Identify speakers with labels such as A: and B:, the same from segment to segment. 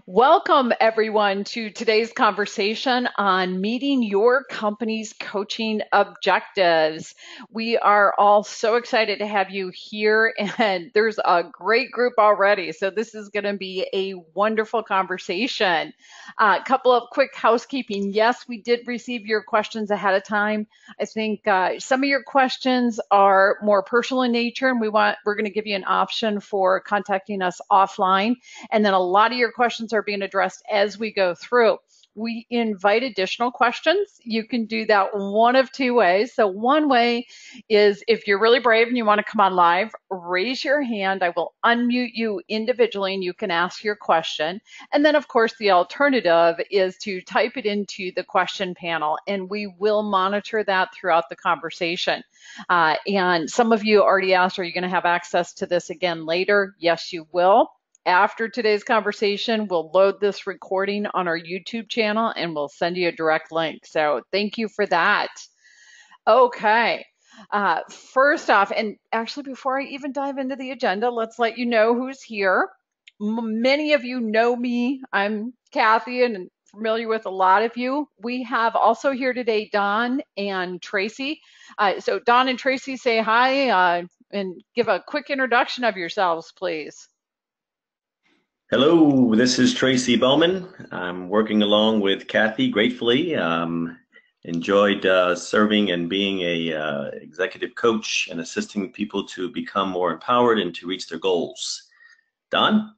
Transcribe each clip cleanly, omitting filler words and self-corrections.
A: Welcome, everyone, to today's conversation on meeting your company's coaching objectives. We are all so excited to have you here, and there's a great group already. So, this is going to be a wonderful conversation. A couple of quick housekeeping. Yes, we did receive your questions ahead of time. I think some of your questions are more personal in nature, and we're going to give you an option for contacting us offline. And then a lot of your questions are being addressed as we go through. We invite additional questions. You can do that one of two ways. So one way is if you're really brave and you want to come on live, raise your hand. I will unmute you individually and you can ask your question. And then of course the alternative is to type it into the question panel and we will monitor that throughout the conversation. And some of you already asked, are you going to have access to this again later? Yes, you will. After today's conversation, we'll load this recording on our YouTube channel and we'll send you a direct link. So thank you for that. Okay. First off, and actually before I even dive into the agenda, let's let you know who's here. Many of you know me. I'm Cathy and familiar with a lot of you. We have also here today Don and Tracy. So Don and Tracy, say hi and give a quick introduction of yourselves, please.
B: Hello, this is Tracy Bowman. I'm working along with Cathy gratefully. Enjoyed serving and being a executive coach and assisting people to become more empowered and to reach their goals. Don?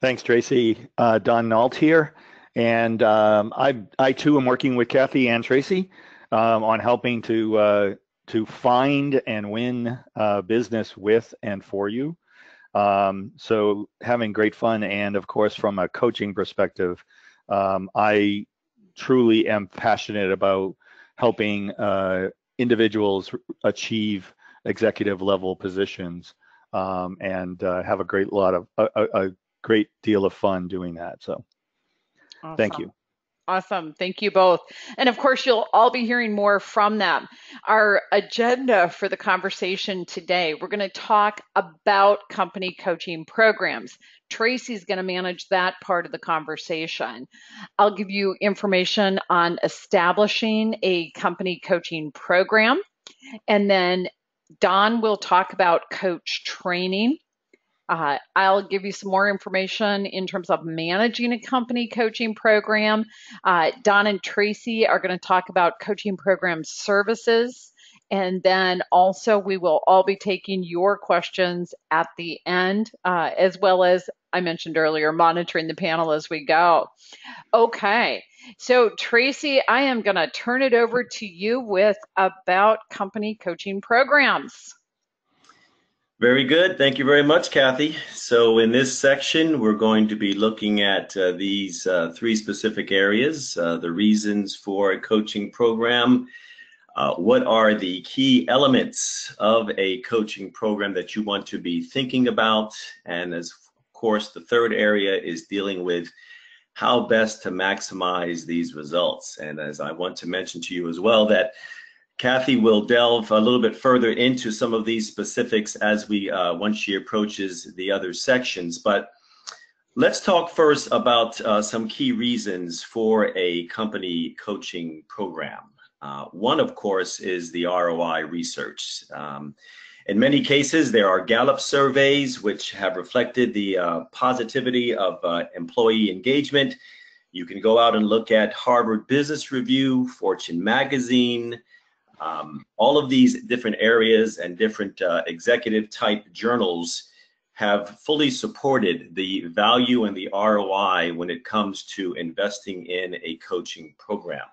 C: Thanks, Tracy. Don Neault here. And I too am working with Cathy and Tracy on helping to find and win business with and for you. So having great fun, and of course from a coaching perspective, I truly am passionate about helping individuals achieve executive level positions and have a great deal of fun doing that. So
A: Awesome.
C: Thank you.
A: Awesome. Thank you both. And of course, you'll all be hearing more from them. Our agenda for the conversation today, we're going to talk about company coaching programs. Tracy's going to manage that part of the conversation. I'll give you information on establishing a company coaching program. And then Don will talk about coach training. I'll give you some more information in terms of managing a company coaching program. Don and Tracy are going to talk about coaching program services. And then also we will all be taking your questions at the end, as well as I mentioned earlier, monitoring the panel as we go. Okay, so Tracy, I am going to turn it over to you with about company coaching programs.
B: Very good. Thank you very much, Cathy. So in this section, we're going to be looking at these three specific areas, the reasons for a coaching program, what are the key elements of a coaching program that you want to be thinking about, and as of course, the third area is dealing with how best to maximize these results. And as I want to mention to you as well, that Cathy will delve a little bit further into some of these specifics as we once she approaches the other sections. But let's talk first about some key reasons for a company coaching program. One, of course, is the ROI research. In many cases, there are Gallup surveys which have reflected the positivity of employee engagement. You can go out and look at Harvard Business Review, Fortune Magazine, all of these different areas and different executive type journals have fully supported the value and the ROI when it comes to investing in a coaching program.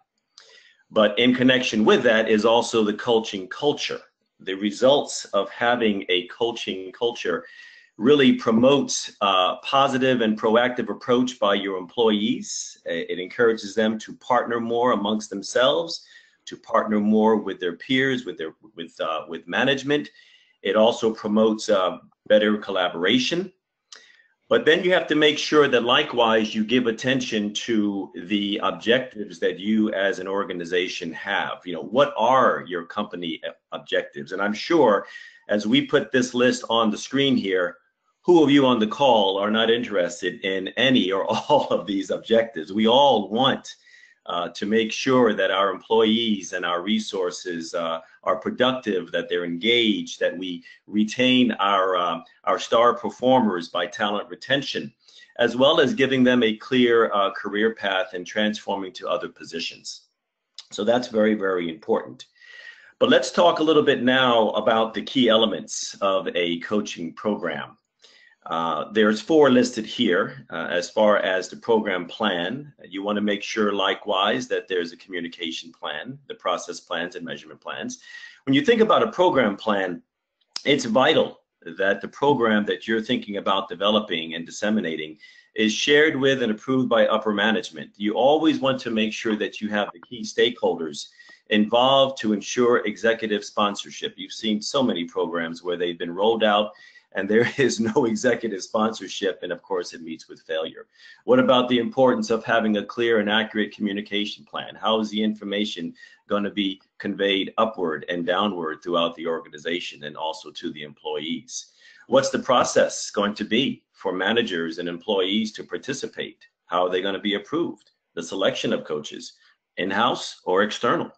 B: But in connection with that is also the coaching culture. The results of having a coaching culture really promotes a positive and proactive approach by your employees. It encourages them to partner more amongst themselves, to partner more with their peers, with management. It also promotes better collaboration. But then you have to make sure that likewise you give attention to the objectives that you as an organization have. You know, what are your company objectives? And I'm sure as we put this list on the screen here, who of you on the call are not interested in any or all of these objectives? We all want to make sure that our employees and our resources are productive, that they're engaged, that we retain our star performers by talent retention, as well as giving them a clear career path and transforming to other positions. So that's very, very important. But let's talk a little bit now about the key elements of a coaching program. There's 4 listed here as far as the program plan. You want to make sure likewise that there's a communication plan, the process plans and measurement plans. When you think about a program plan, it's vital that the program that you're thinking about developing and disseminating is shared with and approved by upper management. You always want to make sure that you have the key stakeholders involved to ensure executive sponsorship. You've seen so many programs where they've been rolled out and there is no executive sponsorship, and of course it meets with failure. What about the importance of having a clear and accurate communication plan? How is the information going to be conveyed upward and downward throughout the organization and also to the employees? What's the process going to be for managers and employees to participate? How are they going to be approved? The selection of coaches, in-house or external?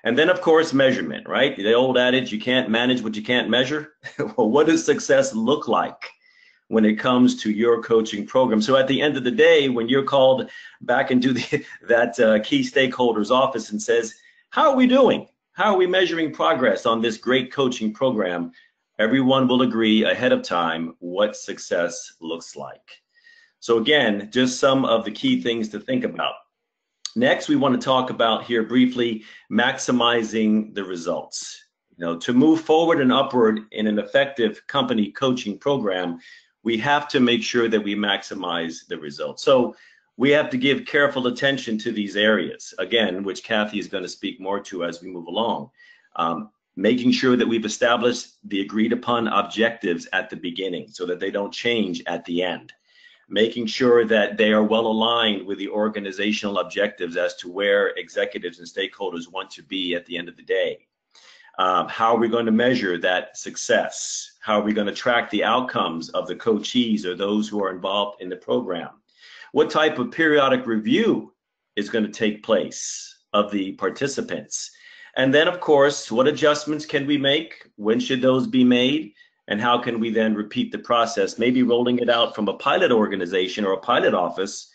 B: And then, of course, measurement, right? The old adage, you can't manage what you can't measure. Well, what does success look like when it comes to your coaching program? So at the end of the day, when you're called back into that key stakeholder's office and says, how are we doing? How are we measuring progress on this great coaching program? Everyone will agree ahead of time what success looks like. So again, just some of the key things to think about. Next, we want to talk about here briefly maximizing the results. To move forward and upward in an effective company coaching program, we have to make sure that we maximize the results. So we have to give careful attention to these areas, again, which Cathy is going to speak more to as we move along. Making sure that we've established the agreed upon objectives at the beginning so that they don't change at the end. Making sure that they are well aligned with the organizational objectives as to where executives and stakeholders want to be at the end of the day. How are we going to measure that success? How are we going to track the outcomes of the coachees or those who are involved in the program? What type of periodic review is going to take place of the participants? And then, of course, what adjustments can we make? When should those be made? And how can we then repeat the process, maybe rolling it out from a pilot organization or a pilot office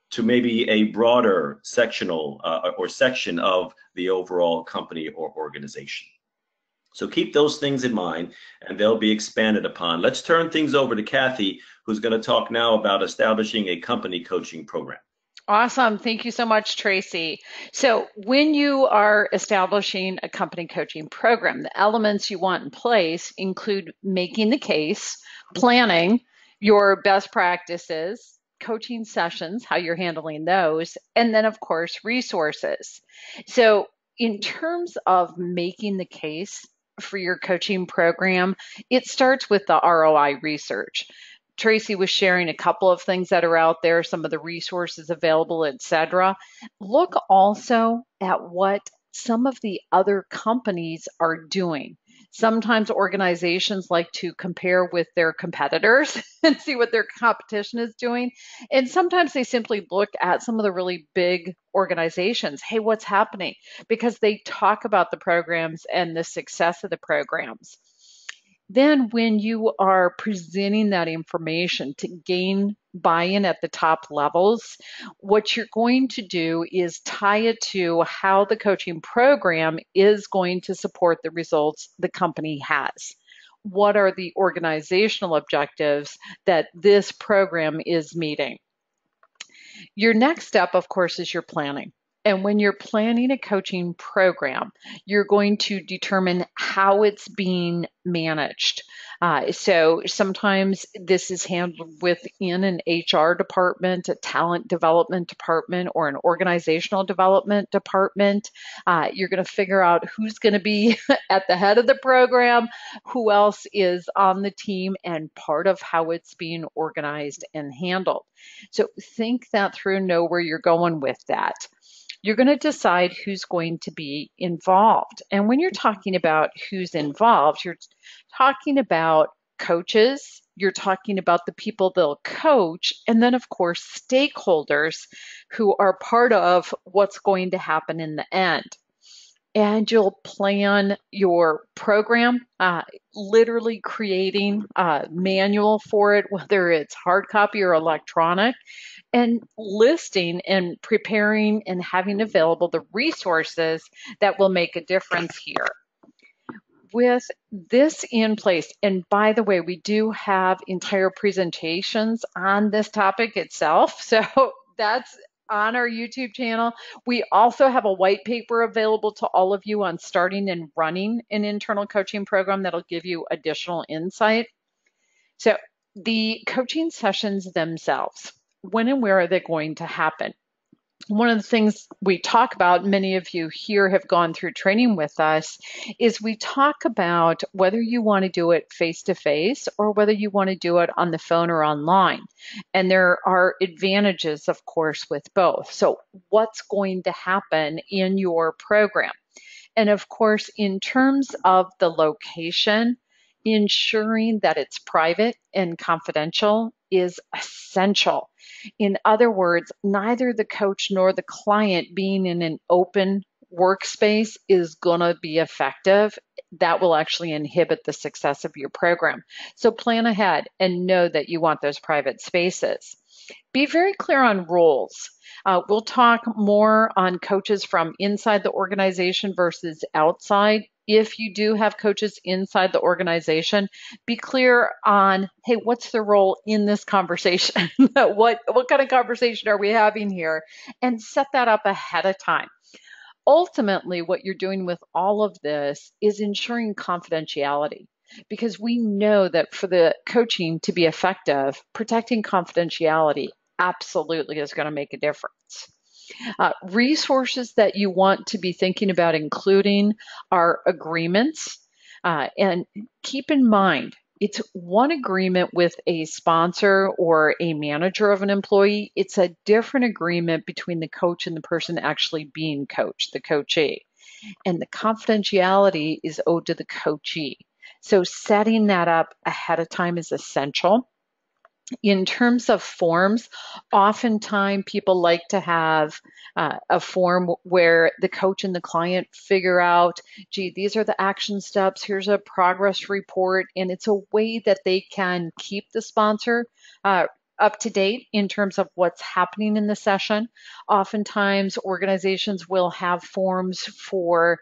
B: to maybe a broader sectional or section of the overall company or organization. So keep those things in mind and they'll be expanded upon. Let's turn things over to Cathy, who's going to talk now about establishing a company coaching program.
A: Awesome. Thank you so much, Tracy. So when you are establishing a company coaching program, the elements you want in place include making the case, planning your best practices, coaching sessions, how you're handling those, and then, of course, resources. So in terms of making the case for your coaching program, it starts with the ROI research. Tracy was sharing a couple of things that are out there, some of the resources available, etc. Look also at what some of the other companies are doing. Sometimes organizations like to compare with their competitors and see what their competition is doing. And sometimes they simply look at some of the really big organizations. Hey, what's happening? Because they talk about the programs and the success of the programs. Then when you are presenting that information to gain buy-in at the top levels, what you're going to do is tie it to how the coaching program is going to support the results the company has. What are the organizational objectives that this program is meeting? Your next step, of course, is your planning. And when you're planning a coaching program, you're going to determine how it's being managed. So sometimes this is handled within an HR department, a talent development department, or an organizational development department. You're going to figure out who's going to be at the head of the program, who else is on the team, and part of how it's being organized and handled. So think that through, know where you're going with that. You're going to decide who's going to be involved. And when you're talking about who's involved, you're talking about coaches you're talking about the people they'll coach, and then, of course, stakeholders who are part of what's going to happen in the end. And you'll plan your program, literally creating a manual for it, whether it's hard copy or electronic, and listing and preparing and having available the resources that will make a difference here. With this in place, and by the way, we do have entire presentations on this topic itself, so that's on our YouTube channel. We also have a white paper available to all of you on starting and running an internal coaching program that'll give you additional insight. So the coaching sessions themselves, when and where are they going to happen? One of the things we talk about, many of you here have gone through training with us, is we talk about whether you want to do it face-to-face or whether you want to do it on the phone or online. And there are advantages, of course, with both. So what's going to happen in your program? And of course, in terms of the location, ensuring that it's private and confidential is essential. In other words, neither the coach nor the client being in an open workspace is going to be effective. That will actually inhibit the success of your program. So plan ahead and know that you want those private spaces. Be very clear on roles. We'll talk more on coaches from inside the organization versus outside. If you do have coaches inside the organization, be clear on, hey, what's the role in this conversation? what kind of conversation are we having here? And set that up ahead of time. Ultimately, what you're doing with all of this is ensuring confidentiality, because we know that for the coaching to be effective, protecting confidentiality absolutely is going to make a difference. Resources that you want to be thinking about including are agreements. And keep in mind, it's one agreement with a sponsor or a manager of an employee. It's a different agreement between the coach and the person actually being coached, the coachee. And the confidentiality is owed to the coachee. So setting that up ahead of time is essential. In terms of forms, oftentimes people like to have a form where the coach and the client figure out, gee, these are the action steps, here's a progress report, and it's a way that they can keep the sponsor up to date in terms of what's happening in the session. Oftentimes, organizations will have forms for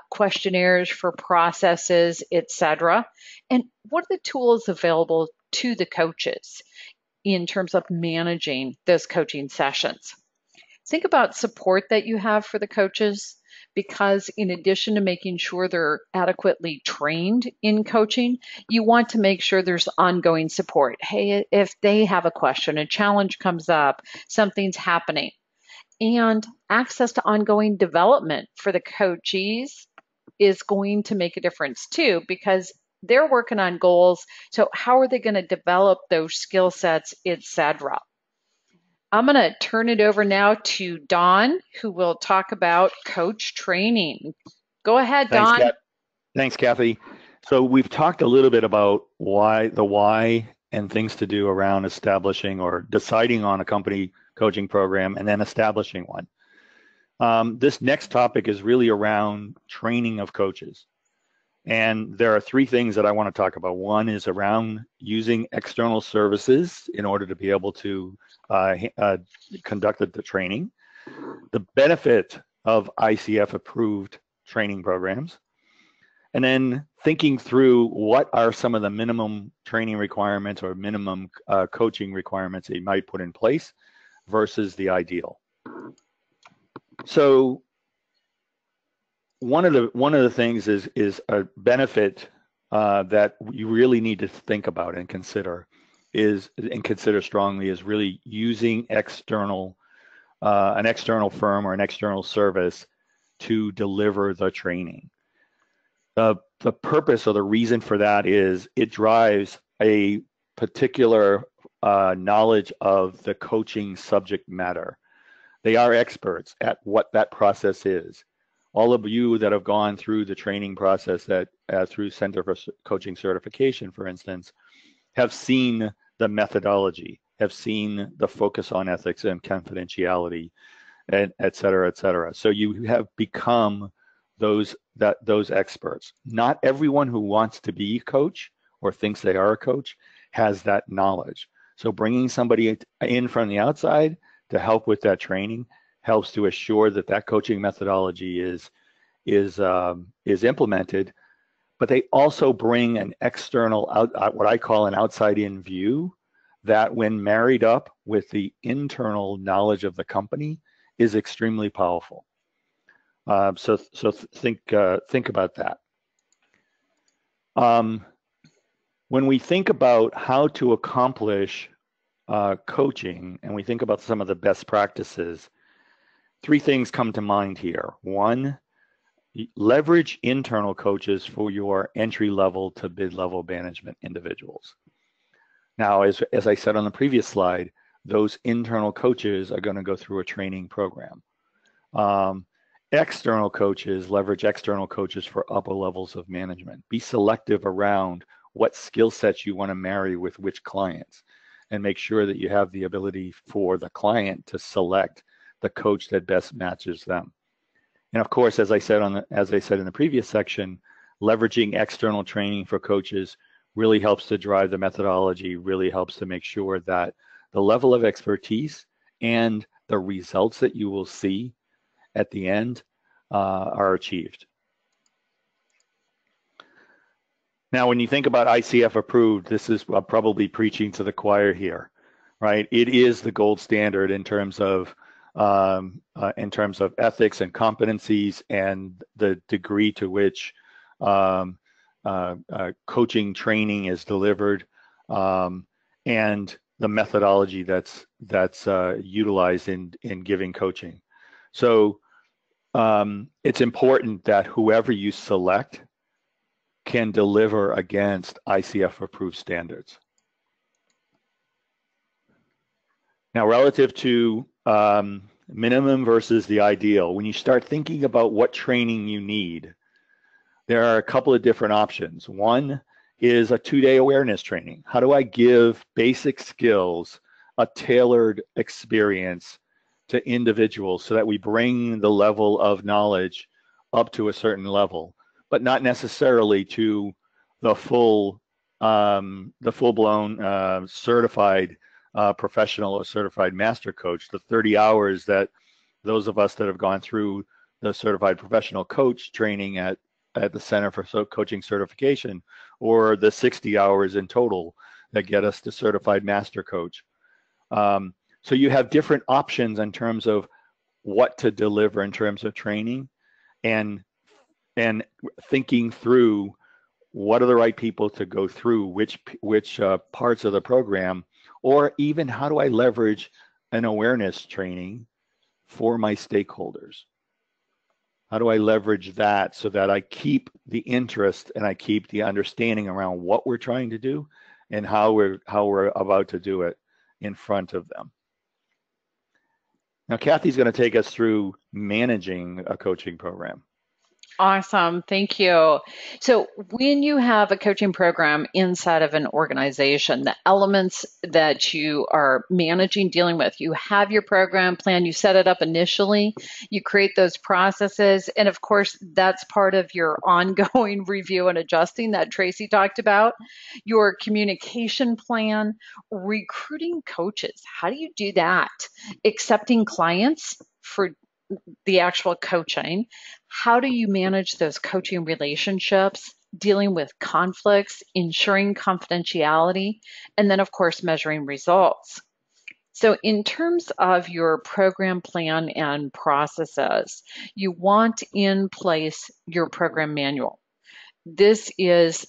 A: questionnaires, for processes, etc. And what are the tools available to the coaches in terms of managing those coaching sessions? Think about support that you have for the coaches, because in addition to making sure they're adequately trained in coaching, you want to make sure there's ongoing support. Hey, if they have a question, a challenge comes up, something's happening, and access to ongoing development for the coachees is going to make a difference too, because they're working on goals. So how are they going to develop those skill sets, etc.? I'm going to turn it over now to Dawn, who will talk about coach training. Go ahead, Dawn.
C: Thanks, Cathy. So we've talked a little bit about why and things to do around establishing or deciding on a company coaching program and then establishing one. This next topic is really around training of coaches. And there are three things that I want to talk about. One is around using external services in order to be able to conduct the training, the benefit of ICF approved training programs, and then thinking through what are some of the minimum training requirements or minimum coaching requirements that you might put in place versus the ideal. So one of the things is a benefit that you really need to think about and consider strongly is really using an external firm or an external service to deliver the training. The purpose or the reason for that is it drives a particular knowledge of the coaching subject matter. They are experts at what that process is. All of you that have gone through the training process through Center for Coaching Certification, for instance, have seen the methodology, have seen the focus on ethics and confidentiality, and et cetera, et cetera. So you have become those experts. Not everyone who wants to be a coach or thinks they are a coach has that knowledge. So bringing somebody in from the outside to help with that training helps to assure that that coaching methodology is implemented. But they also bring an external, what I call an outside-in view, that when married up with the internal knowledge of the company is extremely powerful. So think about that. When we think about how to accomplish coaching, and we think about some of the best practices, three things come to mind here. One, leverage internal coaches for your entry-level to mid-level management individuals. Now, as I said on the previous slide, those internal coaches are going to go through a training program. External coaches, leverage external coaches for upper levels of management. Be selective around what skill sets you want to marry with which clients, and make sure that you have the ability for the client to select the coach that best matches them. And of course, as I said in the previous section, leveraging external training for coaches really helps to drive the methodology, really helps to make sure that the level of expertise and the results that you will see at the end are achieved. Now, when you think about ICF approved, this is probably preaching to the choir here, right? It is the gold standard in terms of ethics and competencies and the degree to which coaching training is delivered, and the methodology that's utilized in giving coaching. So it's important that whoever you select can deliver against ICF approved standards. Now, relative to minimum versus the ideal, when you start thinking about what training you need, there are a couple of different options. One is a 2-day awareness training. How do I give basic skills, a tailored experience to individuals so that we bring the level of knowledge up to a certain level, but not necessarily to the full-blown certified professional or certified master coach, the 30 hours that those of us that have gone through the certified professional coach training at the Center for Coaching Certification, or the 60 hours in total that get us to certified master coach. So you have different options in terms of what to deliver in terms of training, and thinking through what are the right people to go through which parts of the program, or even how do I leverage an awareness training for my stakeholders? How do I leverage that so that I keep the interest and I keep the understanding around what we're trying to do and how we're about to do it in front of them? Now, Cathy's going to take us through managing a coaching program.
A: Awesome. Thank you. So when you have a coaching program inside of an organization, the elements that you are managing, dealing with, you have your program plan, you set it up initially, you create those processes. And of course, that's part of your ongoing review and adjusting that Tracy talked about, your communication plan, recruiting coaches. How do you do that? Accepting clients for the actual coaching. How do you manage those coaching relationships, dealing with conflicts, ensuring confidentiality, and then, of course, measuring results? So in terms of your program plan and processes, you want in place your program manual. This is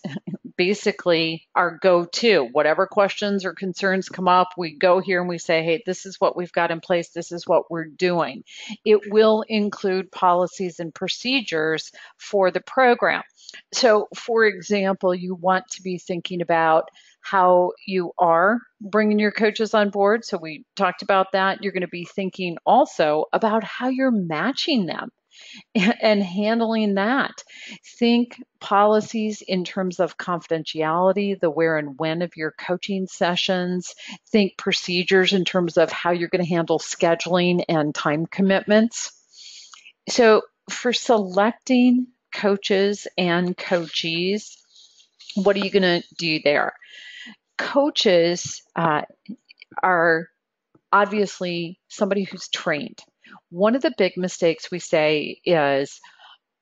A: basically our go-to. Whatever questions or concerns come up, we go here and we say, hey, this is what we've got in place. This is what we're doing. It will include policies and procedures for the program. So, for example, you want to be thinking about how you are bringing your coaches on board. So we talked about that. You're going to be thinking also about how you're matching them. and handling that. Think policies in terms of confidentiality, the where and when of your coaching sessions. Think procedures in terms of how you're going to handle scheduling and time commitments. So for selecting coaches and coachees, what are you going to do there? Coaches are obviously somebody who's trained. One of the big mistakes we say is,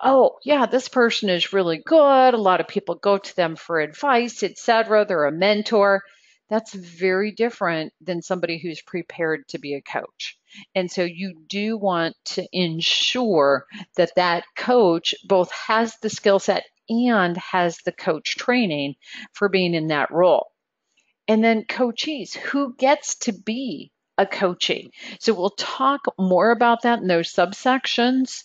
A: oh, yeah, this person is really good. A lot of people go to them for advice, etc. They're a mentor. That's very different than somebody who's prepared to be a coach. And so you do want to ensure that that coach both has the skill set and has the coach training for being in that role. And then coachees, who gets to be a coachee? So we'll talk more about that in those subsections.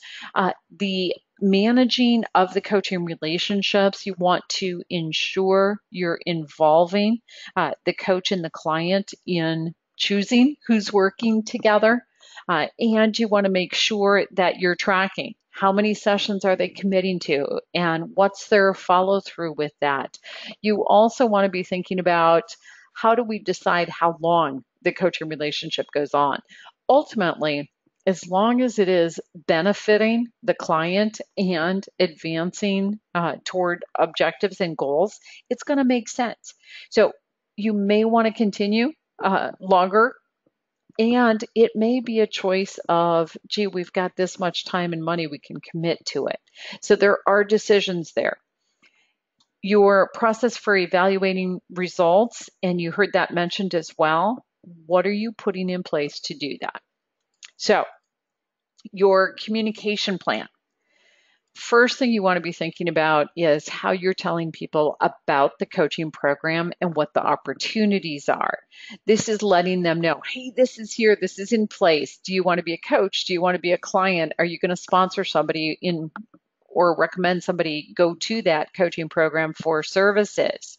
A: The managing of the coaching relationships, you want to ensure you're involving the coach and the client in choosing who's working together. And you want to make sure that you're tracking. How many sessions are they committing to? And what's their follow through with that? You also want to be thinking about, how do we decide how long the coaching relationship goes on? Ultimately, as long as it is benefiting the client and advancing toward objectives and goals, it's going to make sense. So you may want to continue longer. And it may be a choice of, gee, we've got this much time and money, we can commit to it. So there are decisions there. Your process for evaluating results, and you heard that mentioned as well. What are you putting in place to do that? So your communication plan. First thing you want to be thinking about is how you're telling people about the coaching program and what the opportunities are. This is letting them know, hey, this is here, this is in place. Do you want to be a coach? Do you want to be a client? Are you going to sponsor somebody in or recommend somebody go to that coaching program for services?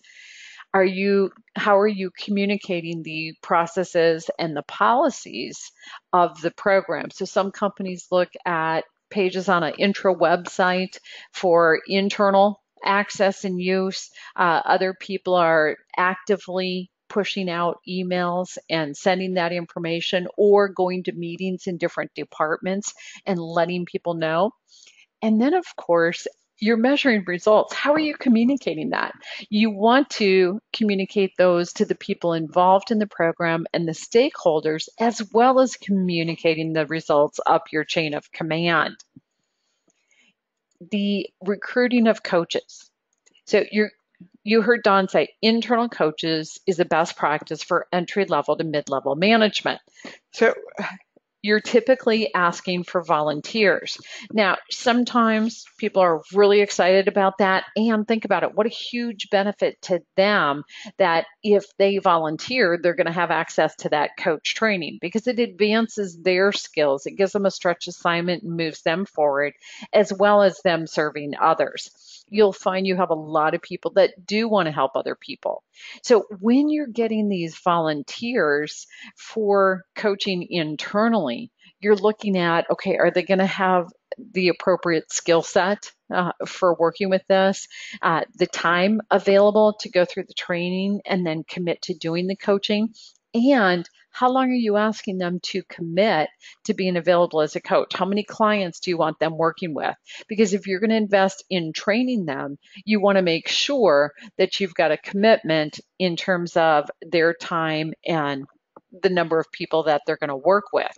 A: How are you communicating the processes and the policies of the program? So some companies look at pages on an intro website for internal access and use. Other people are actively pushing out emails and sending that information, or going to meetings in different departments and letting people know. And then, of course, you're measuring results. How are you communicating that? You want to communicate those to the people involved in the program and the stakeholders, as well as communicating the results up your chain of command. The recruiting of coaches. So you heard Don say internal coaches is a best practice for entry-level to mid-level management. So you're typically asking for volunteers. Now, sometimes people are really excited about that, and think about it. What a huge benefit to them that if they volunteer, they're going to have access to that coach training, because it advances their skills. It gives them a stretch assignment and moves them forward, as well as them serving others. You'll find you have a lot of people that do want to help other people. So when you're getting these volunteers for coaching internally, you're looking at, okay, are they going to have the appropriate skill set for working with this, the time available to go through the training and then commit to doing the coaching, and how long are you asking them to commit to being available as a coach? How many clients do you want them working with? Because if you're going to invest in training them, you want to make sure that you've got a commitment in terms of their time and the number of people that they're going to work with.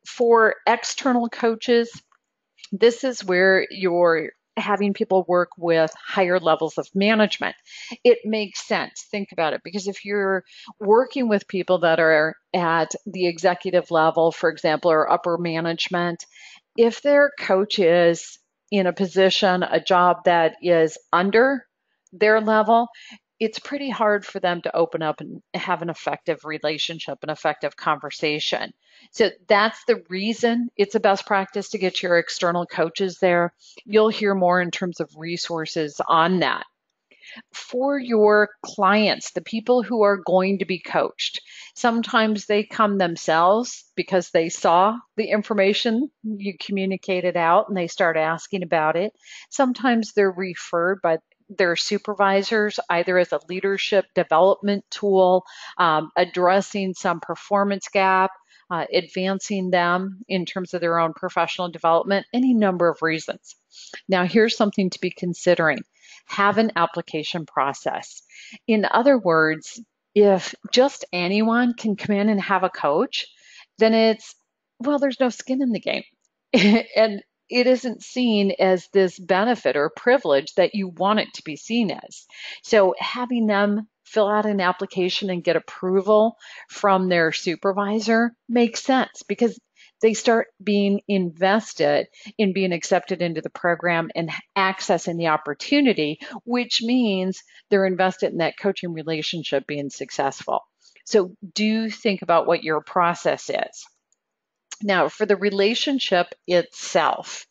A: For external coaches, this is where you're having people work with higher levels of management. It makes sense. Think about it, because if you're working with people that are at the executive level, for example, or upper management, if their coach is in a position, a job that is under their level, it's pretty hard for them to open up and have an effective relationship, an effective conversation. So that's the reason it's a best practice to get your external coaches there. You'll hear more in terms of resources on that. For your clients, the people who are going to be coached. Sometimes they come themselves because they saw the information you communicated out and they start asking about it. Sometimes they're referred by their supervisors, either as a leadership development tool, addressing some performance gap, advancing them in terms of their own professional development, any number of reasons. Now, here's something to be considering. Have an application process. In other words, if just anyone can come in and have a coach, then well, there's no skin in the game. And it isn't seen as this benefit or privilege that you want it to be seen as. So having them fill out an application and get approval from their supervisor makes sense because they start being invested in being accepted into the program and accessing the opportunity, which means they're invested in that coaching relationship being successful. So do think about what your process is. Now, for the relationship itself,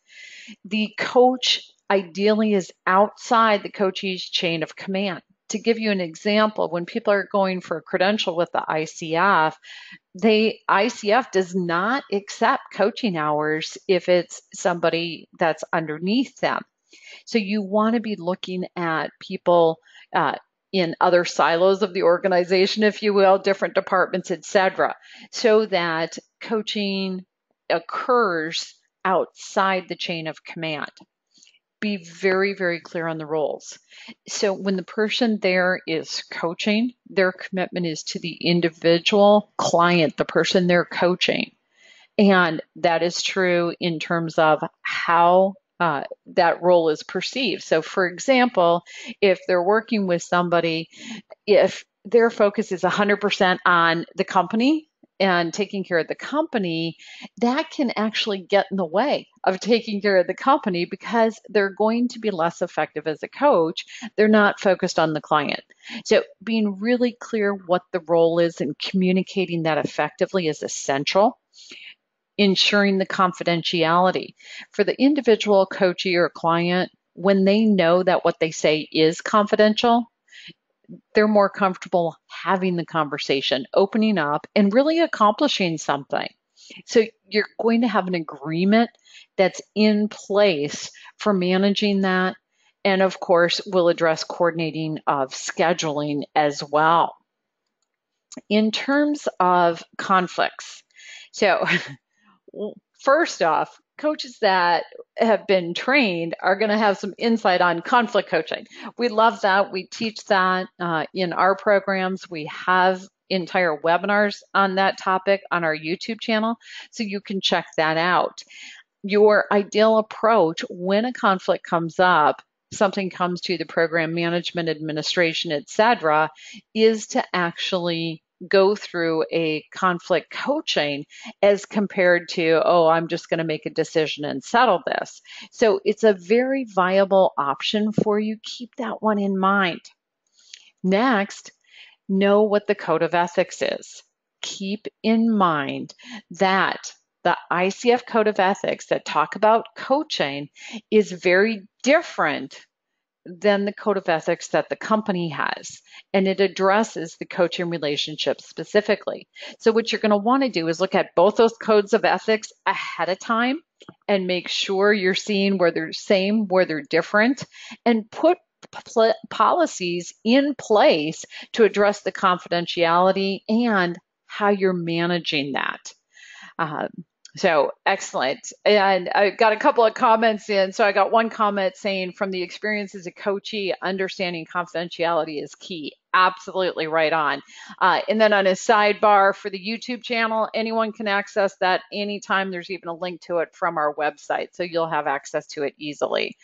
A: the coach ideally is outside the coachee's chain of command. To give you an example, when people are going for a credential with the ICF, ICF does not accept coaching hours if it's somebody that's underneath them. So you want to be looking at people in other silos of the organization, if you will, different departments, etc., so that coaching occurs outside the chain of command. Be very, very clear on the roles. So when the person there is coaching, their commitment is to the individual client, the person they're coaching. And that is true in terms of how that role is perceived. So, for example, if they're working with somebody, if their focus is 100% on the company and taking care of the company, that can actually get in the way of taking care of the company because they're going to be less effective as a coach. They're not focused on the client. So being really clear what the role is and communicating that effectively is essential. Ensuring the confidentiality. For the individual coachee or client, when they know that what they say is confidential, they're more comfortable having the conversation, opening up, and really accomplishing something. So you're going to have an agreement that's in place for managing that. And of course, we'll address coordinating of scheduling as well. In terms of conflicts, so first off, coaches that have been trained are going to have some insight on conflict coaching. We love that. We teach that in our programs. We have entire webinars on that topic on our YouTube channel, so you can check that out. Your ideal approach when a conflict comes up, something comes to the program management, administration, etc., is to actually go through a conflict coaching as compared to, oh, I'm just going to make a decision and settle this. So it's a very viable option for you. Keep that one in mind. Next, know what the code of ethics is. Keep in mind that the ICF code of ethics that talk about coaching is very different than the code of ethics that the company has, and it addresses the coaching relationship specifically. So what you're going to want to do is look at both those codes of ethics ahead of time and make sure you're seeing where they're same, where they're different, and put policies in place to address the confidentiality and how you're managing that. So excellent. And I got a couple of comments in. So I got one comment saying, from the experience as a coachee, understanding confidentiality is key. Absolutely right on. And then on a sidebar for the YouTube channel, anyone can access that anytime. There's even a link to it from our website, so you'll have access to it easily.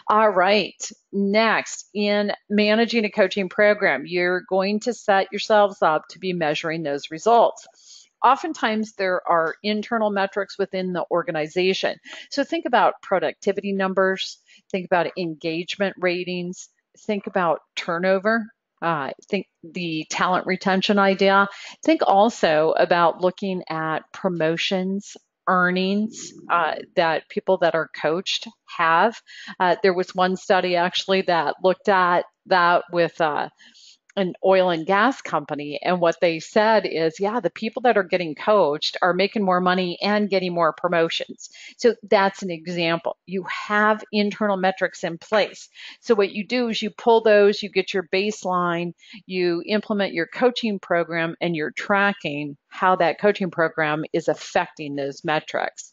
A: All right. Next, in managing a coaching program, you're going to set yourselves up to be measuring those results. Oftentimes, there are internal metrics within the organization. So think about productivity numbers, think about engagement ratings, think about turnover, think the talent retention idea. Think also about looking at promotions earnings that people that are coached have. There was one study actually that looked at that with an oil and gas company. And what they said is, yeah, the people that are getting coached are making more money and getting more promotions. So that's an example. You have internal metrics in place. So what you do is you pull those, you get your baseline, you implement your coaching program, and you're tracking how that coaching program is affecting those metrics.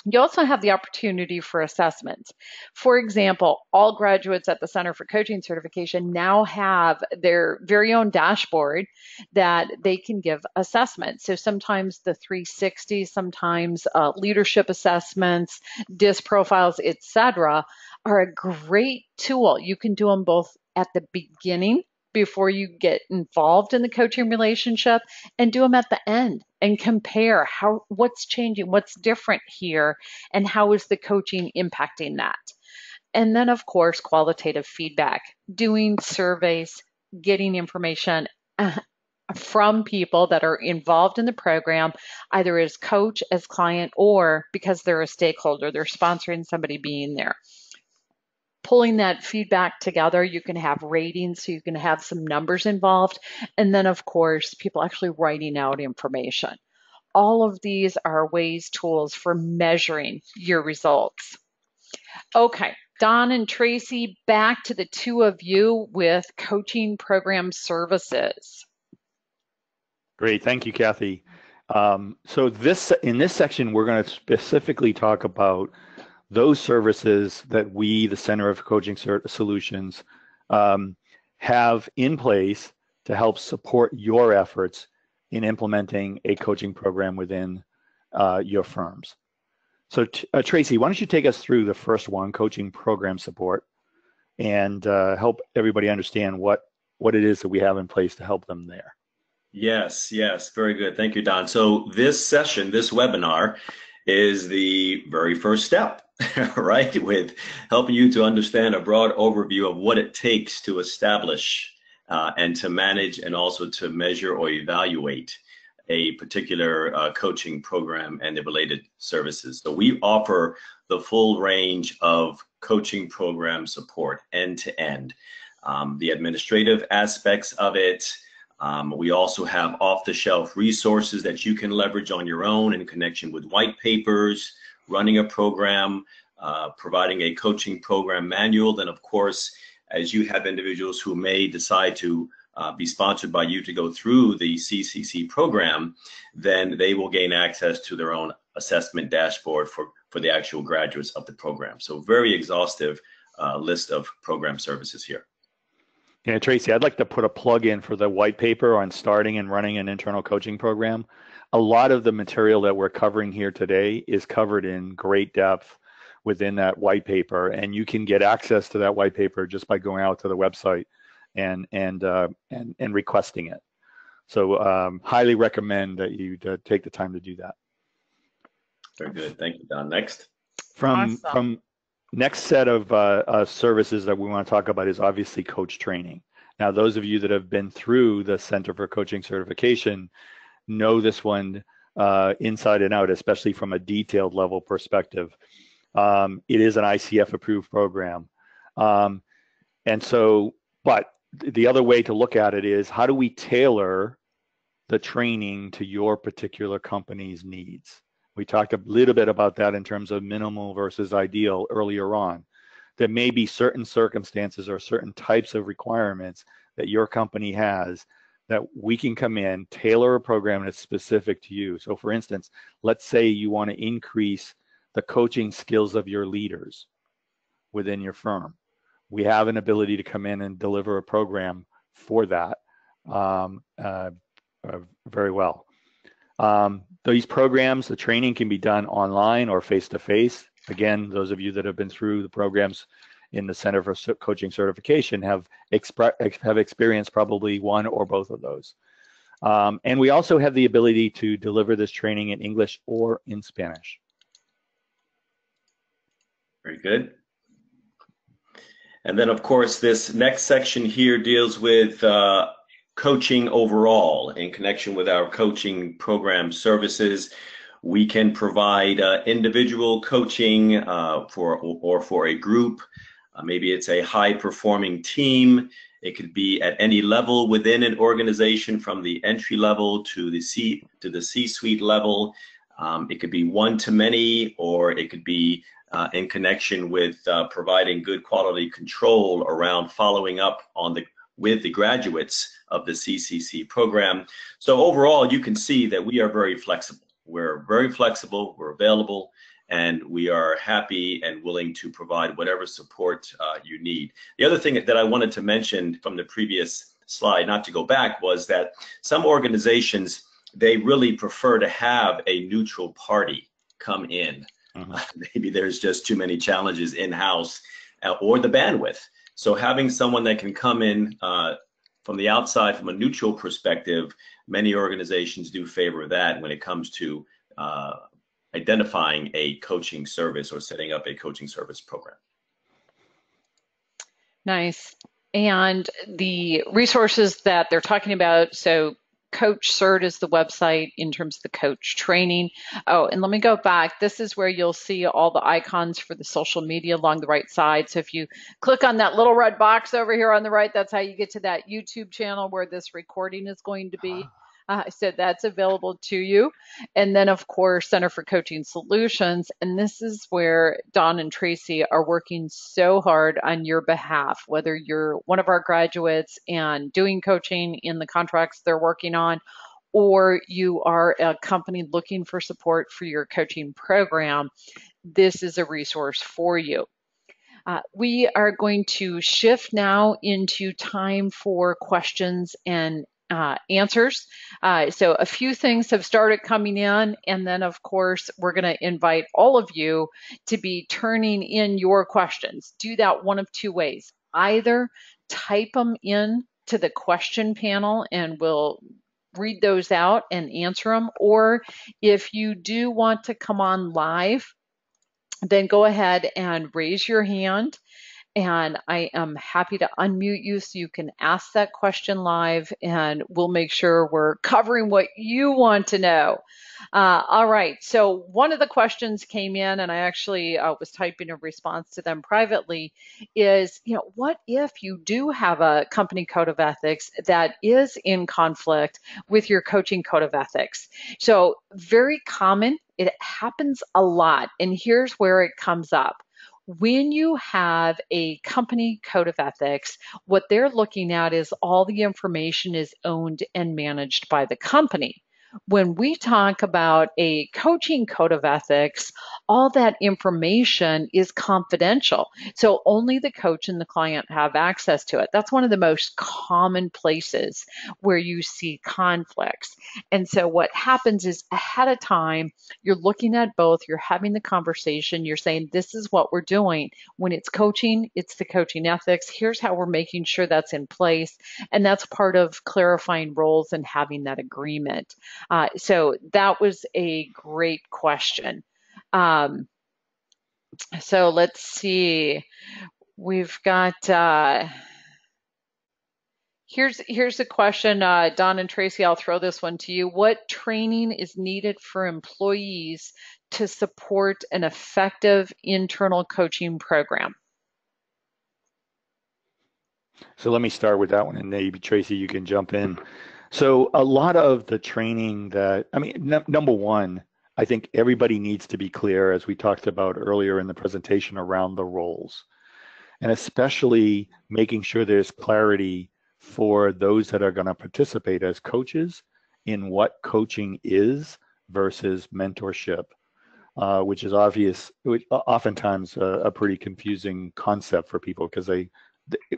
A: You also have the opportunity for assessments. For example, all graduates at the Center for Coaching Certification now have their very own dashboard that they can give assessments. So sometimes the 360, sometimes leadership assessments, DISC profiles, etc., are a great tool. You can do them both at the beginning before you get involved in the coaching relationship, and do them at the end and compare what's changing, what's different here, and how is the coaching impacting that. And then, of course, qualitative feedback, doing surveys, getting information from people that are involved in the program, either as coach, as client, or because they're a stakeholder, they're sponsoring somebody being there. Pulling that feedback together, you can have ratings, so you can have some numbers involved. And then, of course, people actually writing out information. All of these are ways, tools for measuring your results. Okay, Don and Tracy, back to the two of you with coaching program services.
C: Great, thank you, Cathy. So in this section, we're going to specifically talk about those services that we, the Center of Coaching Solutions, have in place to help support your efforts in implementing a coaching program within your firms. So Tracy, why don't you take us through the first one, coaching program support, and help everybody understand what it is that we have in place to help them there.
B: Yes, very good. Thank you, Don. So this session, this webinar, is the very first step, right, with helping you to understand a broad overview of what it takes to establish and to manage and also to measure or evaluate a particular coaching program and the related services. So we offer the full range of coaching program support end to end. The administrative aspects of it. We also have off-the-shelf resources that you can leverage on your own in connection with white papers, running a program, providing a coaching program manual. Then, of course, as you have individuals who may decide to be sponsored by you to go through the CCC program, then they will gain access to their own assessment dashboard for the actual graduates of the program. So very exhaustive list of program services here.
C: Yeah, Tracy, I'd like to put a plug in for the white paper on starting and running an internal coaching program. A lot of the material that we're covering here today is covered in great depth within that white paper, and you can get access to that white paper just by going out to the website and requesting it. So highly recommend that you take the time to do that.
B: Very good. Thank you, Don. Next.
C: From next set of services that we want to talk about is obviously coach training. Now, those of you that have been through the Center for Coaching Certification know this one inside and out, especially from a detailed level perspective. It is an ICF approved program. And so, but the other way to look at it is, how do we tailor the training to your particular company's needs? We talked a little bit about that in terms of minimal versus ideal earlier on. There may be certain circumstances or certain types of requirements that your company has that we can come in, tailor a program that's specific to you. So for instance, let's say you want to increase the coaching skills of your leaders within your firm. We have an ability to come in and deliver a program for that very well. These programs, the training can be done online or face-to-face. Again, those of you that have been through the programs in the Center for Coaching Certification have experienced probably one or both of those. And we also have the ability to deliver this training in English or in Spanish.
B: Very good. And then, of course, this next section here deals with coaching overall in connection with our coaching program services. We can provide individual coaching for a group. Maybe it's a high-performing team. It could be at any level within an organization, from the entry level to the C-suite level. It could be one-to-many, or it could be in connection with providing good quality control around following up with the graduates of the CCC program. So overall, you can see that we are very flexible. We're very flexible, we're available, and we are happy and willing to provide whatever support you need. The other thing that I wanted to mention from the previous slide, not to go back, was that some organizations, they really prefer to have a neutral party come in. Maybe there's just too many challenges in-house or the bandwidth. So having someone that can come in from the outside, from a neutral perspective, many organizations do favor that when it comes to identifying a coaching service or setting up a coaching service program.
A: Nice. And the resources that they're talking about, so Coach Cert is the website in terms of the coach training. Oh, and let me go back. This is where you'll see all the icons for the social media along the right side. So if you click on that little red box over here on the right, that's how you get to that YouTube channel where this recording is going to be. So that's available to you. And then, of course, Center for Coaching Solutions. And this is where Don and Tracy are working so hard on your behalf, whether you're one of our graduates and doing coaching in the contracts they're working on, or you are a company looking for support for your coaching program. This is a resource for you. We are going to shift now into time for questions and answers. So a few things have started coming in, and then of course we're going to invite all of you to be turning in your questions. Do that one of two ways. Either type them in to the question panel and we'll read those out and answer them, or if you do want to come on live, then go ahead and raise your hand, and I am happy to unmute you so you can ask that question live, and we'll make sure we're covering what you want to know. All right, so one of the questions came in, and I actually was typing a response to them privately, is, what if you do have a company code of ethics that is in conflict with your coaching code of ethics? So very common, it happens a lot, and here's where it comes up. When you have a company code of ethics, what they're looking at is all the information is owned and managed by the company. When we talk about a coaching code of ethics, all that information is confidential. So only the coach and the client have access to it. That's one of the most common places where you see conflicts. And so what happens is, ahead of time, you're looking at both, you're having the conversation, you're saying, this is what we're doing. When it's coaching, it's the coaching ethics. Here's how we're making sure that's in place. And that's part of clarifying roles and having that agreement. So that was a great question. So let's see. We've got, here's a question, Don and Tracy, I'll throw this one to you. What training is needed for employees to support an effective internal coaching program?
C: So let me start with that one, and maybe Tracy, you can jump in. So a lot of the training that, number one, I think everybody needs to be clear, as we talked about earlier in the presentation, around the roles, and especially making sure there's clarity for those that are going to participate as coaches in what coaching is versus mentorship, which is oftentimes a pretty confusing concept for people, because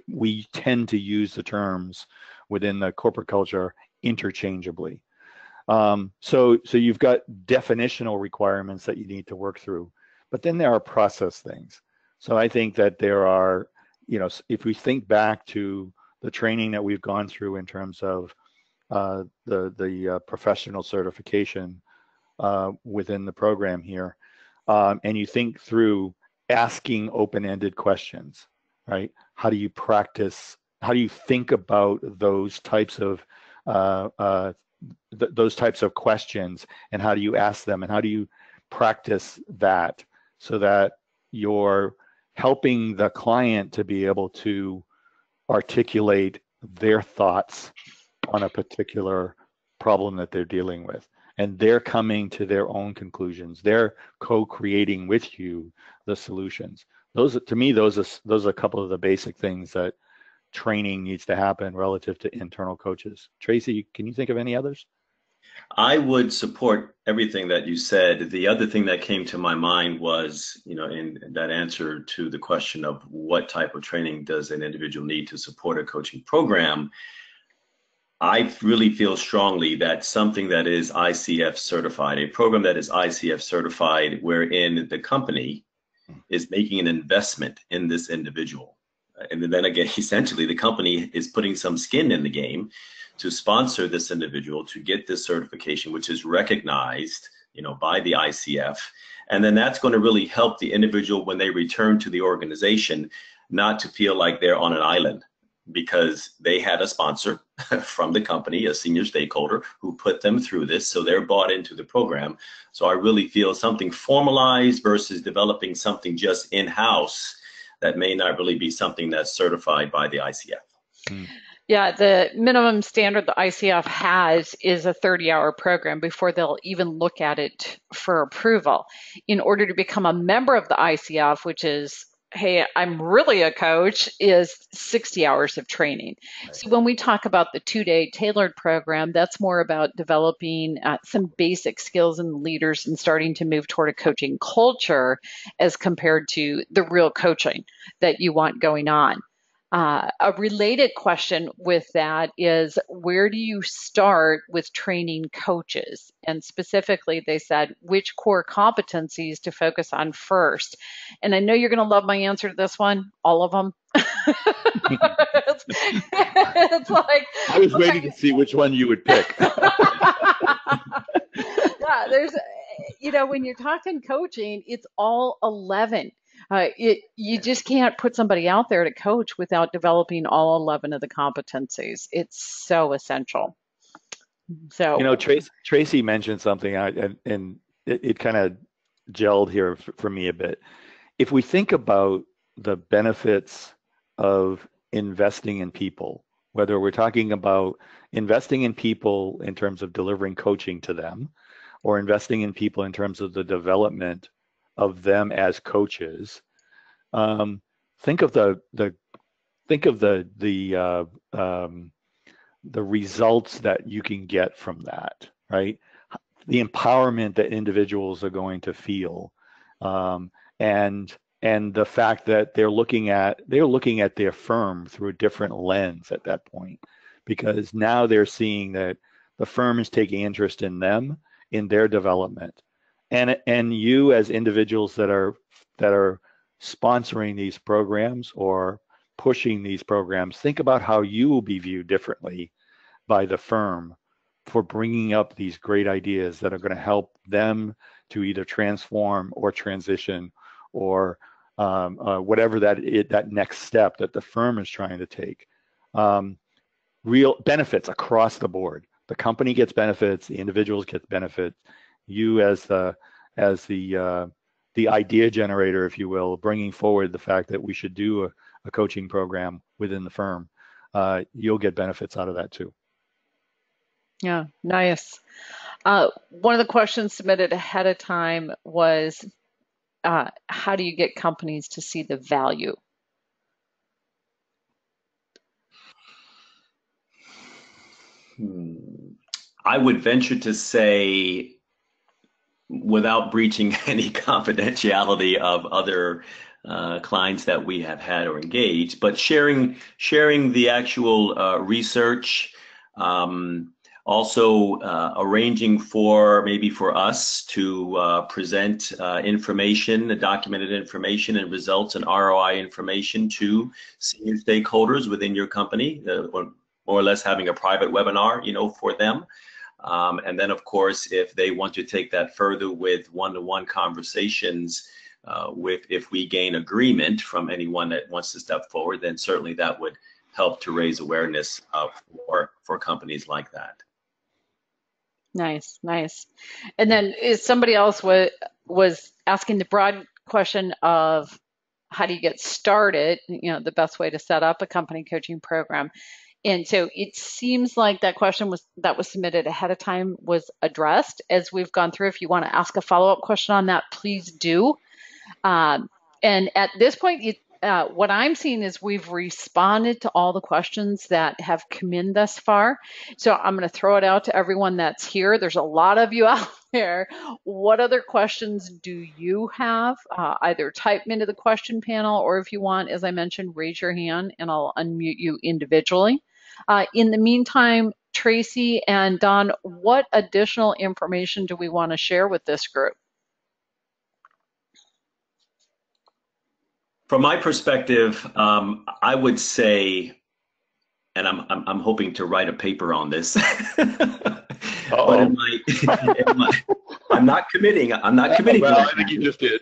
C: we tend to use the terms within the corporate culture interchangeably. So you've got definitional requirements that you need to work through, but then there are process things. So I think that there are, if we think back to the training that we've gone through in terms of the professional certification within the program here, and you think through asking open-ended questions, right? How do you practice? How do you think about those types of those types of questions, and how do you ask them, and how do you practice that so that you're helping the client to be able to articulate their thoughts on a particular problem that they're dealing with, and they're coming to their own conclusions. They're co-creating with you the solutions. Those, to me, those are a couple of the basic things that training needs to happen relative to internal coaches. Tracy, can you think of any others?
B: I would support everything that you said. The other thing that came to my mind was, in that answer to the question of what type of training does an individual need to support a coaching program, I really feel strongly that something that is ICF certified, a program that is ICF certified, wherein the company is making an investment in this individual. And then again, essentially, the company is putting some skin in the game to sponsor this individual to get this certification, which is recognized, by the ICF. And then that's going to really help the individual when they return to the organization, not to feel like they're on an island, because they had a sponsor from the company, a senior stakeholder, who put them through this, so they're bought into the program. So I really feel something formalized versus developing something just in-house that may not really be something that's certified by the ICF.
A: Yeah, the minimum standard the ICF has is a 30-hour program before they'll even look at it for approval. In order to become a member of the ICF, which is, hey, I'm really a coach, is 60 hours of training.
C: Right.
A: So when we talk about the 2-day tailored program, that's more about developing some basic skills in leaders and starting to move toward a coaching culture as compared to the real coaching that you want going on. A related question with that is, where do you start with training coaches? And specifically, they said, which core competencies to focus on first? And I know you're going to love my answer to this one, all of them. it's like,
C: I was waiting to see which one you would pick.
A: Yeah, there's, when you're talking coaching, it's all 11. You just can't put somebody out there to coach without developing all 11 of the competencies. It's so essential. So,
C: Tracy mentioned something, and it kind of gelled here for me a bit. If we think about the benefits of investing in people, whether we're talking about investing in people in terms of delivering coaching to them, or investing in people in terms of the development of them as coaches, think of the results that you can get from that, right? The empowerment that individuals are going to feel, and the fact that they're looking at their firm through a different lens at that point, because now they're seeing that the firm is taking interest in them, in their development, and you as individuals that are sponsoring these programs or pushing these programs, think about how you will be viewed differently by the firm for bringing up these great ideas that are going to help them to either transform or transition or whatever that next step that the firm is trying to take. Real benefits across the board. The company gets benefits, the individuals get benefits. You as the idea generator, if you will, bringing forward the fact that we should do a coaching program within the firm, you'll get benefits out of that too.
A: Yeah, nice. One of the questions submitted ahead of time was, how do you get companies to see the value?
B: I would venture to say, without breaching any confidentiality of other clients that we have had or engaged, but sharing the actual research, also arranging maybe for us to present information, documented information and results and ROI information to senior stakeholders within your company, or more or less having a private webinar, for them. And then, of course, if they want to take that further with one-to-one conversations, if we gain agreement from anyone that wants to step forward, then certainly that would help to raise awareness for companies like that.
A: Nice, nice. And then is somebody else was asking the broad question of how do you get started, the best way to set up a company coaching program. And so it seems like that question that was submitted ahead of time was addressed as we've gone through. If you want to ask a follow-up question on that, please do. Um, and at this point, what I'm seeing is we've responded to all the questions that have come in thus far. So I'm going to throw it out to everyone that's here. There's a lot of you out there. What other questions do you have? Either type them into the question panel, or if you want, as I mentioned, raise your hand and I'll unmute you individually. In the meantime, Tracy and Don, what additional information do we want to share with this group?
B: From my perspective, I would say, and I'm hoping to write a paper on this, but I'm not committing. I'm not committing.
C: Well, I think you just did.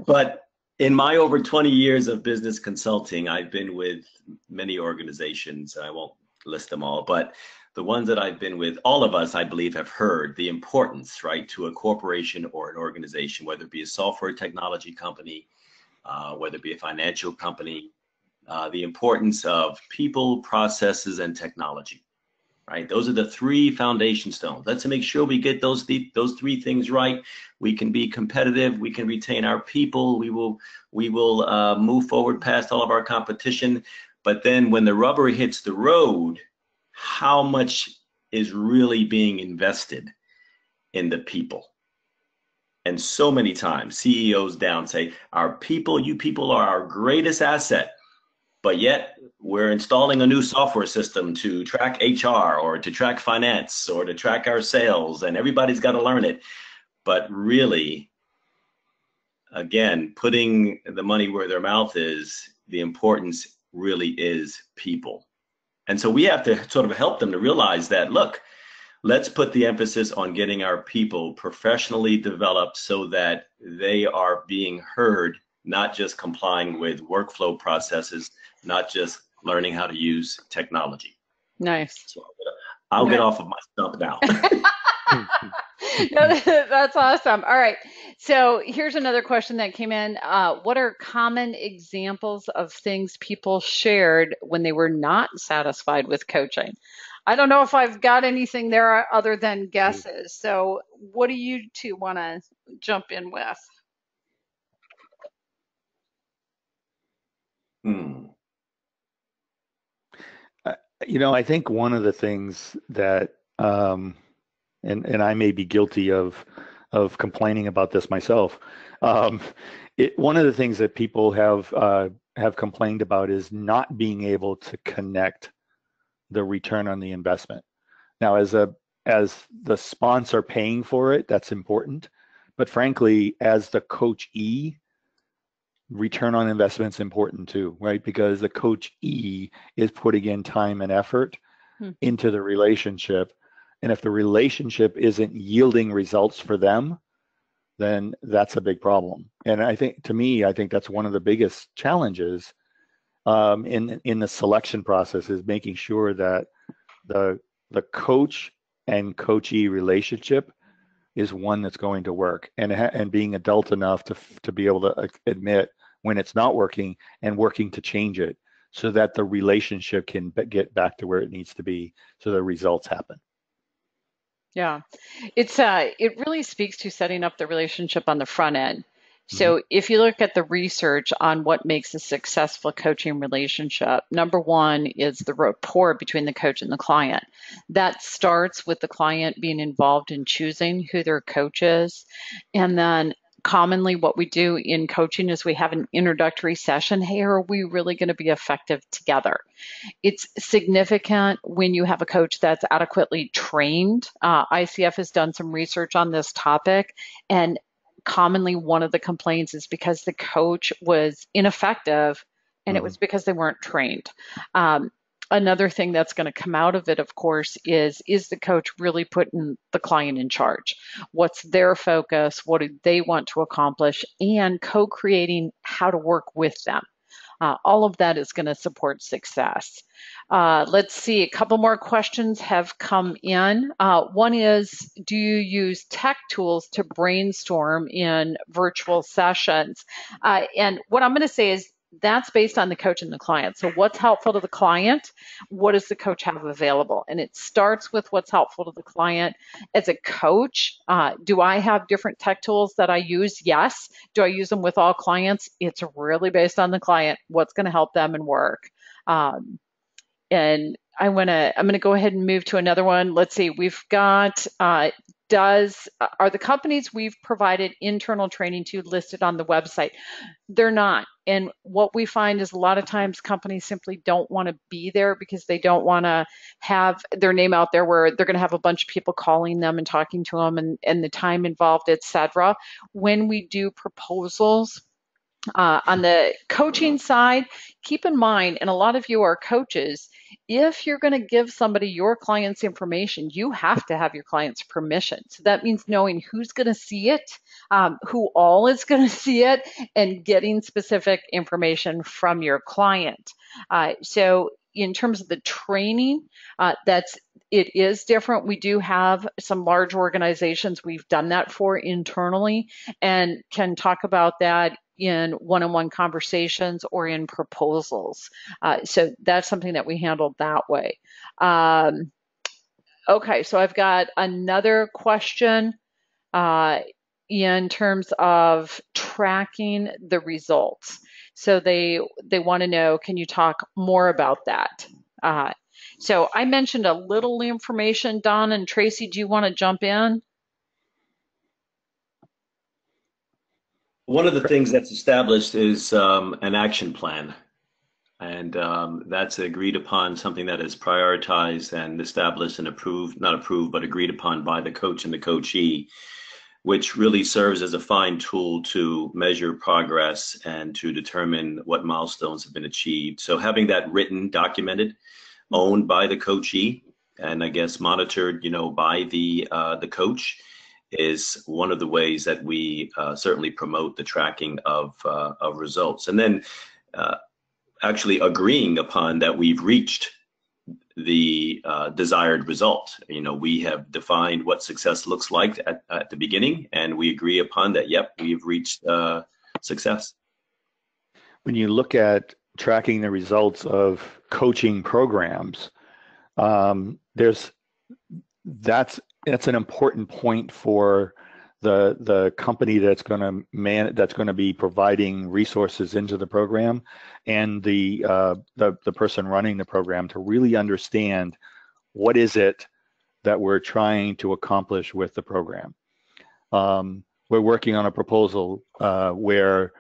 B: But in my over 20 years of business consulting, I've been with many organizations, and I won't list them all, but the ones that I've been with, all of us, I believe, have heard the importance, right, to a corporation or an organization, whether it be a software technology company, whether it be a financial company, the importance of people, processes, and technology, right? Those are the three foundation stones. Let's make sure we get those three things right. We can be competitive. We can retain our people. We will move forward past all of our competition. But then when the rubber hits the road, how much is really being invested in the people? And so many times CEOs down say, our people, you people are our greatest asset, but yet we're installing a new software system to track HR or to track finance or to track our sales, and everybody's got to learn it. But really, again, putting the money where their mouth is, the importance really is people. And so we have to sort of help them to realize that, look, let's put the emphasis on getting our people professionally developed so that they are being heard, not just complying with workflow processes, not just learning how to use technology.
A: Nice.
B: So I'll get off of my stump now.
A: That's awesome. All right. So here's another question that came in. What are common examples of things people shared when they were not satisfied with coaching? I don't know if I've got anything there other than guesses. So what do you two want to jump in with?
C: I think one of the things that, and I may be guilty of complaining about this myself. One of the things that people have complained about is not being able to connect the return on the investment. Now, as the sponsor paying for it, that's important. But frankly, as the coachee, return on investment's important too, right? Because the coachee is putting in time and effort into the relationship. And if the relationship isn't yielding results for them, then that's a big problem. And I think that's one of the biggest challenges in the selection process is making sure that the coach and coachee relationship is one that's going to work, and being adult enough to be able to admit when it's not working and working to change it so that the relationship can get back to where it needs to be so the results happen.
A: Yeah, it really speaks to setting up the relationship on the front end. So if you look at the research on what makes a successful coaching relationship, number one is the rapport between the coach and the client. That starts with the client being involved in choosing who their coach is. And then commonly what we do in coaching is we have an introductory session. Hey, are we really going to be effective together? It's significant when you have a coach that's adequately trained. ICF has done some research on this topic, and commonly one of the complaints is because the coach was ineffective, and it was because they weren't trained. Another thing that's going to come out of it, of course, is the coach really putting the client in charge? What's their focus? What do they want to accomplish? And co-creating how to work with them. All of that is going to support success. Let's see, a couple more questions have come in. One is, do you use tech tools to brainstorm in virtual sessions? And what I'm going to say is that's based on the coach and the client. So what's helpful to the client? What does the coach have available? And it starts with what's helpful to the client. As a coach, do I have different tech tools that I use? Yes. Do I use them with all clients? It's really based on the client, what's going to help them and work. And I'm gonna go ahead and move to another one. Let's see, we've got are the companies we've provided internal training to listed on the website? They're not. And what we find is a lot of times companies simply don't want to be there because they don't want to have their name out there where they're going to have a bunch of people calling them and talking to them and the time involved, etc. When we do proposals, on the coaching side, keep in mind, and a lot of you are coaches, if you're going to give somebody your client's information, you have to have your client's permission. So that means knowing who's going to see it, who all is going to see it, and getting specific information from your client. So in terms of the training, it is different. We do have some large organizations we've done that for internally and can talk about that in one-on-one conversations or in proposals. So that's something that we handled that way. Okay, so I've got another question in terms of tracking the results. So they want to know, can you talk more about that? So I mentioned a little information. Don and Tracy, do you want to jump in?
B: One of the things that's established is an action plan. And that's agreed upon, something that is prioritized and established and approved, not approved, but agreed upon by the coach and the coachee, which really serves as a fine tool to measure progress and to determine what milestones have been achieved. So having that written, documented, owned by the coachee, and I guess monitored, by the coach, is one of the ways that we certainly promote the tracking of results. And then actually agreeing upon that we've reached the desired result. We have defined what success looks like at the beginning, and we agree upon that, yep, we've reached success.
C: When you look at tracking the results of coaching programs, that's an important point for the company that's going to be providing resources into the program, and the person running the program, to really understand what is it that we're trying to accomplish with the program. We're working on a proposal where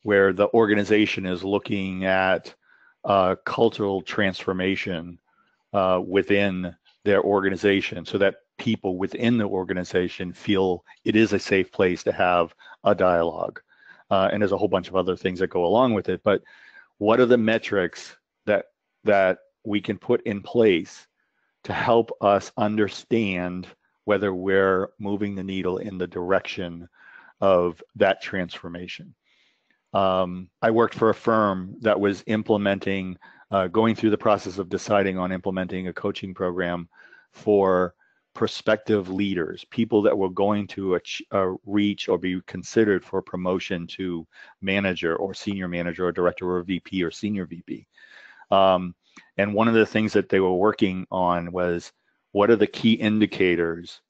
C: the organization is looking at cultural transformation within their organization, so that people within the organization feel it is a safe place to have a dialogue. And there's a whole bunch of other things that go along with it. But what are the metrics that we can put in place to help us understand whether we're moving the needle in the direction of that transformation? I worked for a firm that was implementing, going through the process of deciding on implementing a coaching program for prospective leaders, people that were going to reach or be considered for promotion to manager or senior manager or director or VP or senior VP. And one of the things that they were working on was, what are the key indicators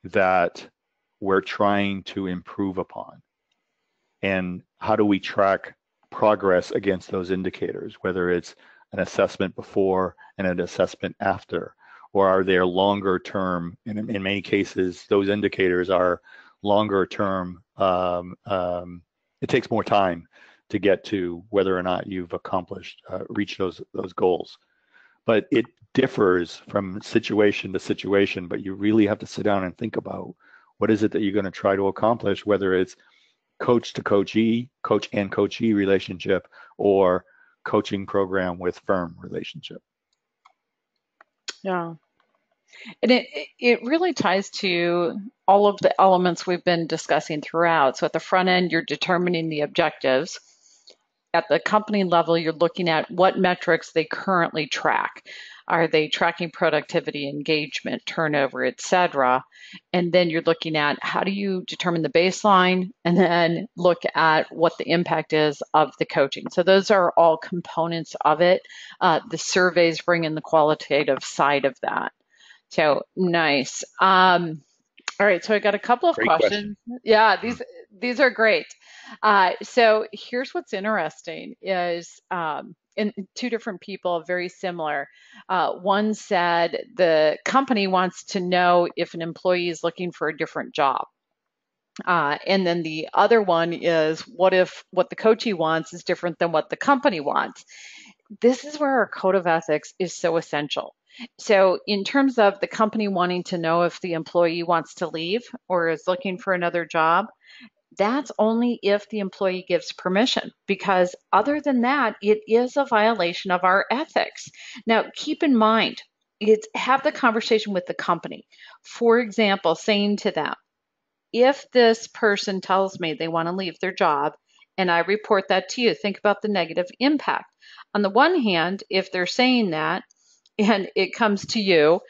C: that we're trying to improve upon? And how do we track progress against those indicators, whether it's an assessment before and an assessment after? Or are there longer term? And in many cases, those indicators are longer term. It takes more time to get to whether or not you've reached those goals. But it differs from situation to situation. But you really have to sit down and think about, what is it that you're going to try to accomplish, whether it's coach to coachee, coach and coachee relationship, or coaching program with firm relationship.
A: Yeah. And it really ties to all of the elements we've been discussing throughout. So at the front end, you're determining the objectives. at the company level, you're looking at what metrics they currently track. Are they tracking productivity, engagement, turnover, et cetera? And then you're looking at how do you determine the baseline and then look at what the impact is of the coaching. So those are all components of it. The surveys bring in the qualitative side of that. So nice. All right, so I got a couple of
C: Great question.
A: questions. Yeah, these are great. So here's what's interesting is in two different people, very similar. One said the company wants to know if an employee is looking for a different job. And then the other one is what if what the coachee wants is different than what the company wants? This is where our code of ethics is so essential. So, in terms of the company wanting to know if the employee wants to leave or is looking for another job, that's only if the employee gives permission, because other than that, it is a violation of our ethics. Now, keep in mind, it's have the conversation with the company. For example, saying to them, if this person tells me they want to leave their job and I report that to you, think about the negative impact. On the one hand, if they're saying that and it comes to you,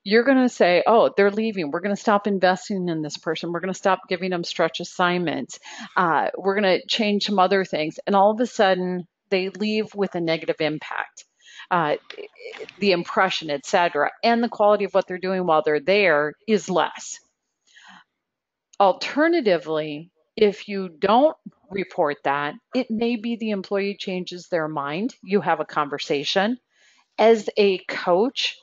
A: you're going to say, oh, they're leaving. We're going to stop investing in this person. We're going to stop giving them stretch assignments. We're going to change some other things. And all of a sudden, they leave with a negative impact. The impression, et cetera, and the quality of what they're doing while they're there is less. Alternatively, if you don't report that, it may be the employee changes their mind. You have a conversation. As a coach,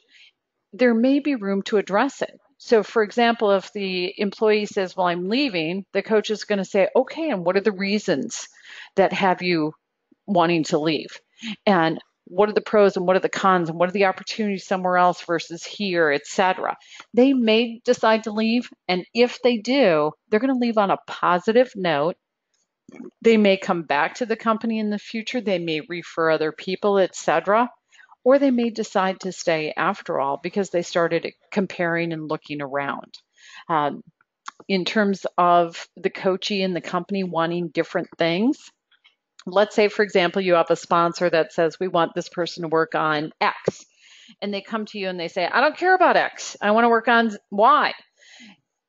A: there may be room to address it. So, for example, if the employee says, well, I'm leaving, the coach is going to say, okay, and what are the reasons that have you wanting to leave? And what are the pros and what are the cons and what are the opportunities somewhere else versus here, et cetera. They may decide to leave, and if they do, they're going to leave on a positive note. They may come back to the company in the future. They may refer other people, et cetera. Or they may decide to stay after all because they started comparing and looking around. In terms of the coachee and the company wanting different things, let's say, for example, you have a sponsor that says, we want this person to work on X. And they come to you and they say, I don't care about X. I want to work on Y.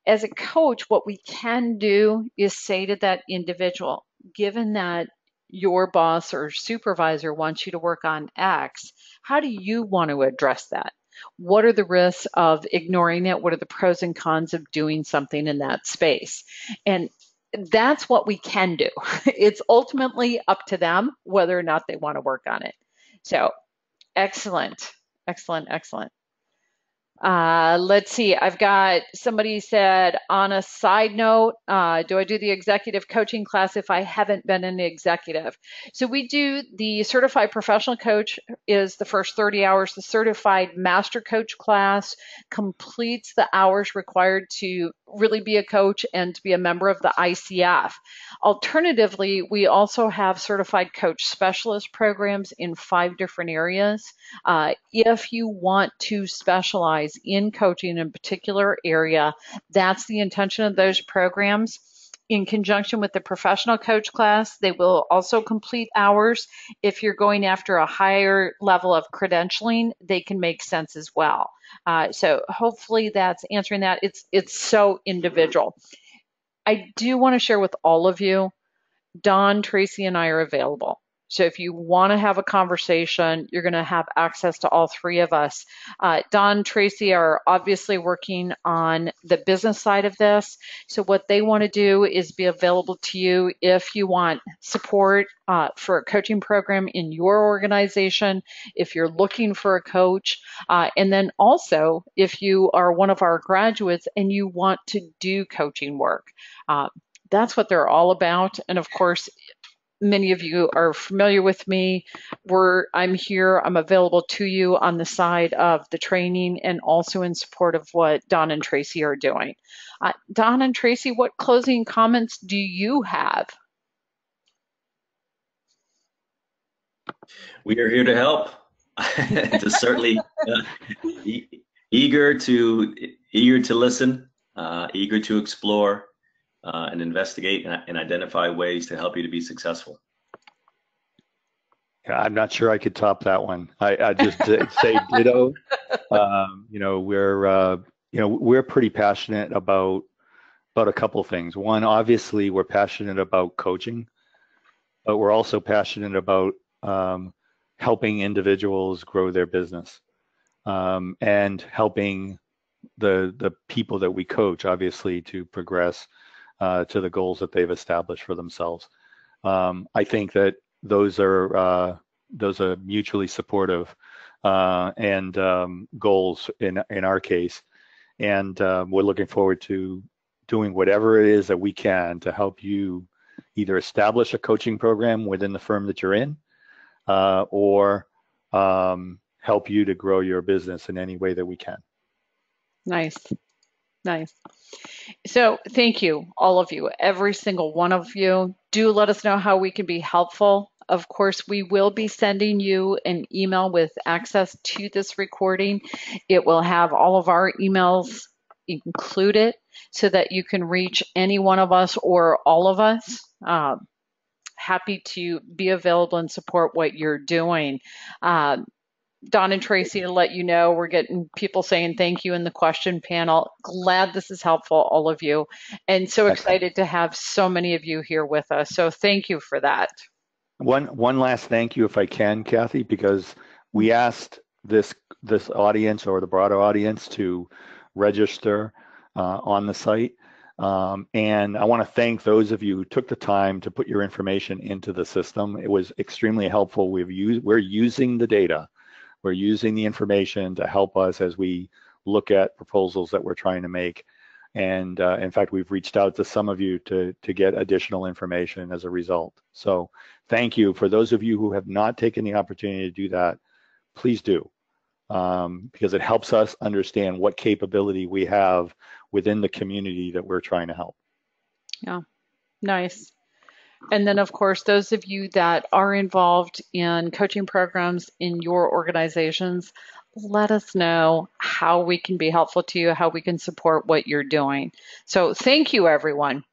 A: As a coach, what we can do is say to that individual, given that your boss or supervisor wants you to work on X, how do you want to address that? What are the risks of ignoring it? What are the pros and cons of doing something in that space? And that's what we can do. It's ultimately up to them whether or not they want to work on it. So, excellent, excellent, excellent. Let's see. I've got somebody said, on a side note, do I do the executive coaching class if I haven't been an executive? So we do the certified professional coach is the first 30 hours. The certified master coach class completes the hours required to really be a coach and to be a member of the ICF. Alternatively, we also have certified coach specialist programs in 5 different areas. If you want to specialize in coaching in a particular area, that's the intention of those programs. In conjunction with the professional coach class, they will also complete hours. If you're going after a higher level of credentialing, they can make sense as well. So hopefully that's answering that. It's so individual. I do want to share with all of you, Don, Tracy, and I are available. So if you want to have a conversation, you're going to have access to all 3 of us. Don, Tracy are obviously working on the business side of this. So what they want to do is be available to you if you want support for a coaching program in your organization, if you're looking for a coach, and then also if you are one of our graduates and you want to do coaching work. That's what they're all about. And of course, many of you are familiar with me. I'm here, I'm available to you on the side of the training and also in support of what Don and Tracy are doing. Don and Tracy, what closing comments do you have?
B: We are here to help. To certainly eager to listen, eager to explore and investigate and identify ways to help you to be successful.
C: I'm not sure I could top that one. I just say ditto. You know, we're pretty passionate about a couple things. One, obviously, we're passionate about coaching, but we're also passionate about helping individuals grow their business, and helping the people that we coach, obviously, to progress to the goals that they've established for themselves. I think that those are mutually supportive and goals in our case, and we're looking forward to doing whatever it is that we can to help you either establish a coaching program within the firm that you're in, or help you to grow your business in any way that we can.
A: Nice, nice. So thank you, all of you, every single one of you. Do let us know how we can be helpful. Of course, we will be sending you an email with access to this recording. It will have all of our emails included so that you can reach any one of us or all of us. Happy to be available and support what you're doing. Don and Tracy, to let you know, we're getting people saying thank you in the question panel. Glad this is helpful, all of you, and so
C: Excellent.
A: excited to have so many of you here with us. So thank you for that.
C: One last thank you, if I can, Cathy, because we asked this audience or the broader audience to register on the site. And I want to thank those of you who took the time to put your information into the system. It was extremely helpful. We're using the data. We're using the information to help us as we look at proposals that we're trying to make. And in fact, we've reached out to some of you to get additional information as a result. So thank you. For those of you who have not taken the opportunity to do that, please do, because it helps us understand what capability we have within the community that we're trying to help.
A: Yeah, nice. And then, of course, those of you that are involved in coaching programs in your organizations, let us know how we can be helpful to you, how we can support what you're doing. So thank you, everyone.